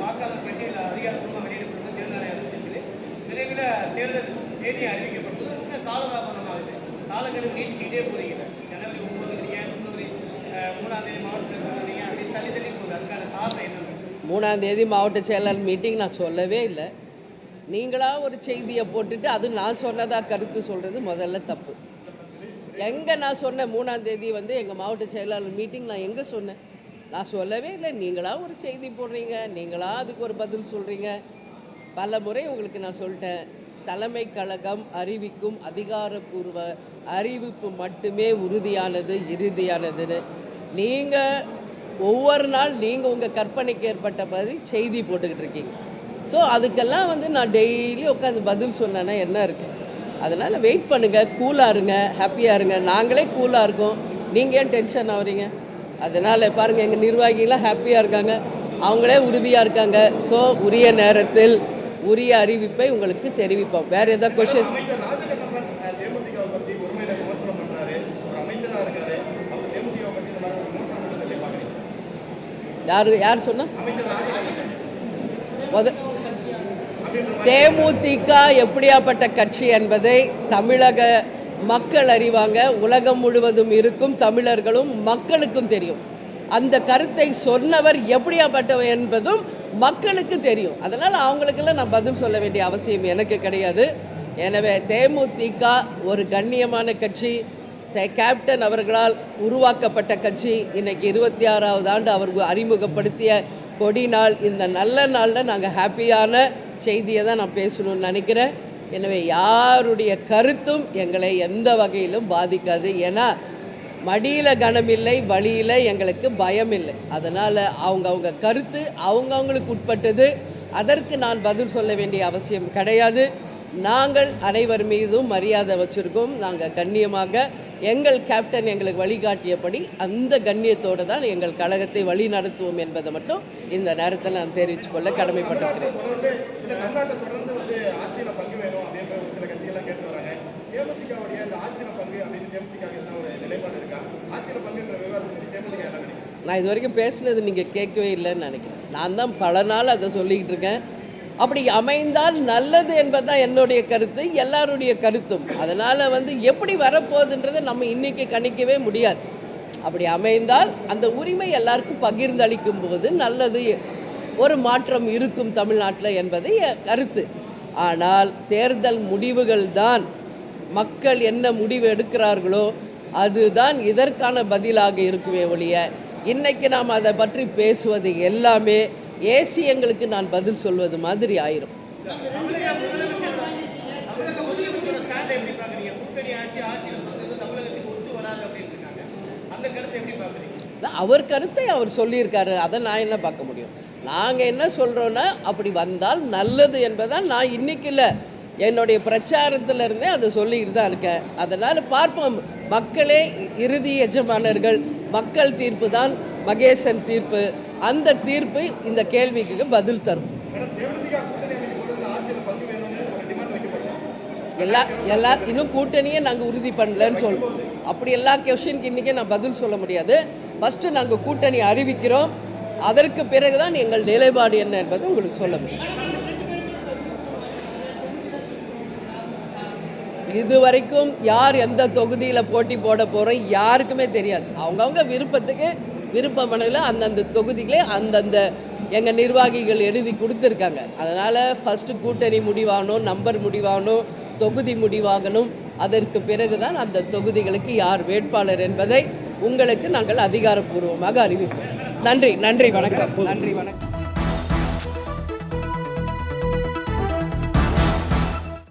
வாக்காளர் பட்டியல் அதிகாரப்பூர்வமாக வெளியிடப்பட்டு தேர்தல் ஆணையம் அறிவிச்சிருக்குது. விரைவில் தேர்தல் தேதி அறிவிக்கப்பட்டு காலதாமதம் ஆகுது. காலக்கெடு நீட்டிச்சுக்கிட்டே போறீங்க. ஜனவரி 9 3 3ஆம் தேதி மாவட்ட செயலர் சொன்னீங்க, அப்படி தள்ளி தள்ளி போகுது. அதுக்கான காரணம் என்ன? 3ஆம் தேதி மாவட்ட செயலர் மீட்டிங் நான் சொல்லவே இல்லை. நீங்களாக ஒரு செய்தியை போட்டுட்டு அது நான் சொன்னதாக கருத்து சொல்கிறது முதல்ல தப்பு. எங்கே நான் சொன்னேன் 3ஆம் தேதி எங்கள் மாவட்ட செயலாளர் மீட்டிங் நான் எங்கே சொன்னேன்? நான் சொல்லவே இல்லை. நீங்களாக ஒரு செய்தி போடுறீங்க, நீங்களாக அதுக்கு ஒரு பதில் சொல்கிறீங்க. பல முறை உங்களுக்கு நான் சொல்லிட்டேன், தலைமை கழகம் அறிவிக்கும் அதிகாரப்பூர்வ அறிவிப்பு மட்டுமே உறுதியானது, இறுதியானதுன்னு. நீங்கள் ஒவ்வொரு நாள் நீங்கள் உங்கள் கற்பனைக்கு ஏற்பட்ட பதில் செய்தி போட்டுக்கிட்டு இருக்கீங்க. ஸோ அதுக்கெல்லாம் நான் டெய்லி உட்காந்து பதில் சொன்னேன்னா என்ன இருக்குது? அதனால் வெயிட் பண்ணுங்கள், கூலாக இருங்க, ஹாப்பியாக இருங்க. நாங்களே கூலாக இருக்கோம், நீங்கள் ஏன் டென்ஷன் ஆகுறீங்க? அதனால் பாருங்கள், எங்கள் நிர்வாகிகளாம் ஹாப்பியாக இருக்காங்க, அவங்களே உறுதியாக இருக்காங்க. ஸோ உரிய நேரத்தில் உரிய அறிவிப்பை உங்களுக்கு தெரிவிப்போம். வேறு எதாவது கொஸ்டின்? யார் சொன்னா? தேமுதிக எப்படியாப்பட்ட கட்சி என்பதை தமிழக மக்கள் அறிவாங்க. உலகம் முழுவதும் இருக்கும் தமிழர்களும் மக்களுக்கும் தெரியும். அந்த கருத்தை சொன்னவர் எப்படியாப்பட்டவர் என்பதும் மக்களுக்கு தெரியும். அதனால் அவங்களுக்கெல்லாம் நான் பதில் சொல்ல வேண்டிய அவசியம் எனக்கு கிடையாது. எனவே தேமுதிக ஒரு கண்ணியமான கட்சி, கேப்டன் அவர்களால் உருவாக்கப்பட்ட கட்சி. இன்னைக்கு 26வது ஆண்டு அவர் அறிமுகப்படுத்திய கொடி நாள். இந்த நல்ல நாளில் நாங்கள் ஹாப்பியான செய்தியை தான் நான் பேசணும்னு நினைக்கிறேன். எனவே யாருடைய கருத்தும் எங்களை எந்த வகையிலும் பாதிக்காது. ஏன்னா மடியில் கனமில்லை, வழியில் எங்களுக்கு பயம் இல்லை. அதனால் அவங்க கருத்து அவங்கவுங்களுக்கு உட்பட்டது. அதற்கு நான் பதில் சொல்ல வேண்டிய அவசியம் கிடையாது. நாங்கள் அனைவர் மீதும் மரியாதை வச்சுருக்கோம். நாங்கள் கண்ணியமாக எங்கள் கேப்டன் எங்களுக்கு வழிகாட்டியபடி அந்த கண்ணியத்தோடு தான் எங்கள் கழகத்தை வழி நடத்துவோம் என்பதை மட்டும் இந்த நேரத்தில் நான் தெரிவித்து கொள்ள கடமைப்பட்டிருக்கிறேன். நான் இது வரைக்கும் பேசுனது நீங்கள் கேட்கவே இல்லைன்னு நினைக்கிறேன். நான் தான் பல நாள் அதை சொல்லிக்கிட்டு இருக்கேன். அப்படி அமைந்தால் நல்லது என்பதுதான் என்னுடைய கருத்து, எல்லாருடைய கருத்தும். அதனால் எப்படி வரப்போகுதுன்றதை நம்ம இன்றைக்கி கணிக்கவே முடியாது. அப்படி அமைந்தால் அந்த உரிமை எல்லாருக்கும் பகிர்ந்தளிக்கும் போது நல்லது, ஒரு மாற்றம் இருக்கும் தமிழ்நாட்டில் என்பது கருத்து. ஆனால் தேர்தல் முடிவுகள் தான், மக்கள் என்ன முடிவு எடுக்கிறார்களோ அதுதான் இதற்கான பதிலாக இருக்குமே ஒழிய இன்றைக்கி நாம் அதை பற்றி பேசுவது எல்லாமே ஏசியங்களுக்கு நான் பதில் சொல்வது மாதிரி ஆயிரும். அவர் கருத்தை அவர் சொல்லியிருக்காரு, அதை நான் என்ன பார்க்க முடியும்? நாங்கள் என்ன சொல்கிறோன்னா, அப்படி வந்தால் நல்லது என்பதால் நான் இன்னைக்கு இல்லை, என்னுடைய பிரச்சாரத்தில் இருந்தே அதை சொல்லிக்கிட்டு தான் இருக்கேன். அதனால் பார்ப்போம். மக்களே இறுதி எஜமானர்கள். மக்கள் தீர்ப்பு தான் மகேசன் தீர்ப்பு. அந்த தீர்ப்பு இந்த கேள்விக்கு பதில் தரும். இன்னும் கூட்டணியே நாங்கள் உறுதி பண்ணலன்னு சொல்லுவோம். அப்படி எல்லா கொஸ்டினுக்கு இன்றைக்கே நான் பதில் சொல்ல முடியாது. ஃபஸ்ட்டு நாங்கள் கூட்டணி அறிவிக்கிறோம், அதற்கு பிறகுதான் எங்கள் நிலைப்பாடு என்ன என்பது உங்களுக்கு சொல்ல முடியும். இதுவரைக்கும் யார் எந்த தொகுதியில் போட்டி போட போகிறோம் யாருக்குமே தெரியாது. அவங்கவுங்க விருப்பமனையில் அந்தந்த தொகுதிகளே அந்தந்த எங்கள் நிர்வாகிகள் எழுதி கொடுத்துருக்காங்க. அதனால் ஃபஸ்ட்டு கூட்டணி முடிவாகணும், நம்பர் முடிவாகணும், தொகுதி முடிவாகணும். அதற்கு பிறகுதான் அந்த தொகுதிகளுக்கு யார் வேட்பாளர் என்பதை உங்களுக்கு நாங்கள் அதிகாரப்பூர்வமாக அறிவிப்போம். நன்றி, வணக்கம்.